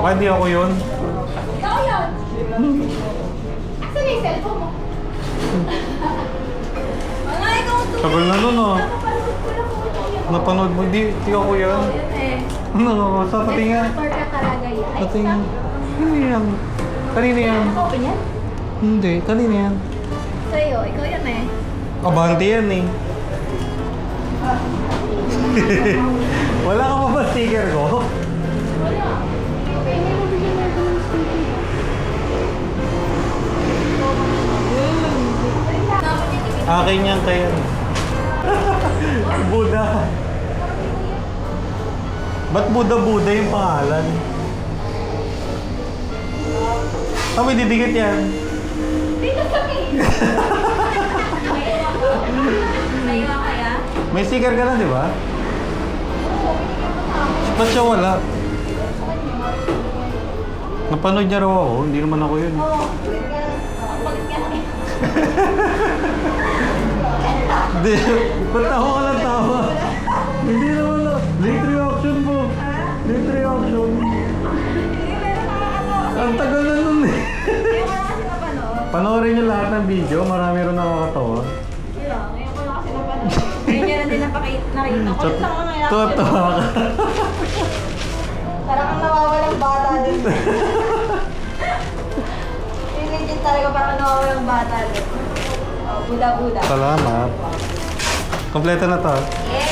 Baka hindi ako yun. Ikaw yun! Asan yung cellphone mo? Mga ikaw ito. Tagal na nun ah. Napapanood ko lang kung ito yun. Napanood mo, di ako yan. Oo, yun eh. Ano, sa pati nga. Actor ka talaga yan. Ay, Pati nga. Ano yan? Kanina yan? Naka-open yan? Hindi, kanina yan. Sa'yo, ikaw yan eh. Abante yan eh. Wala ka pa ba sticker ko? Wala. Okay, hindi mo bigyan na ito ng sticker. Akin yan kaya. Buda. Ba't Buda-Buda yung pangalan? Ah, may didikit yan. Dito sa akin. Sa'yo kaya? May sticker ka na, di ba? Ba't siya wala? Napanood niya raw ako, hindi naman ako yun. Oo. Ang palit ka na eh. Hindi, ba't tawa ka lang tawa? Hindi naman na. Late reaction po. Late reaction. Hindi, meron mga ano. Ang tagal na nun eh. Ngayon ko lang kasi napanood. Panoorin niyo lahat ng video, marami rin nakakatawa. Yeah, ngayon ko lang kasi napanood. Ngayon niya lang din nakita ko. Kulit lang mga reaction. Totoo ka. Parang ang nawawalang bata dun. Legit talaga parang nawawalang bata dun. Oh, Buda-Buda. Salamat. Kompleto na to. Yes!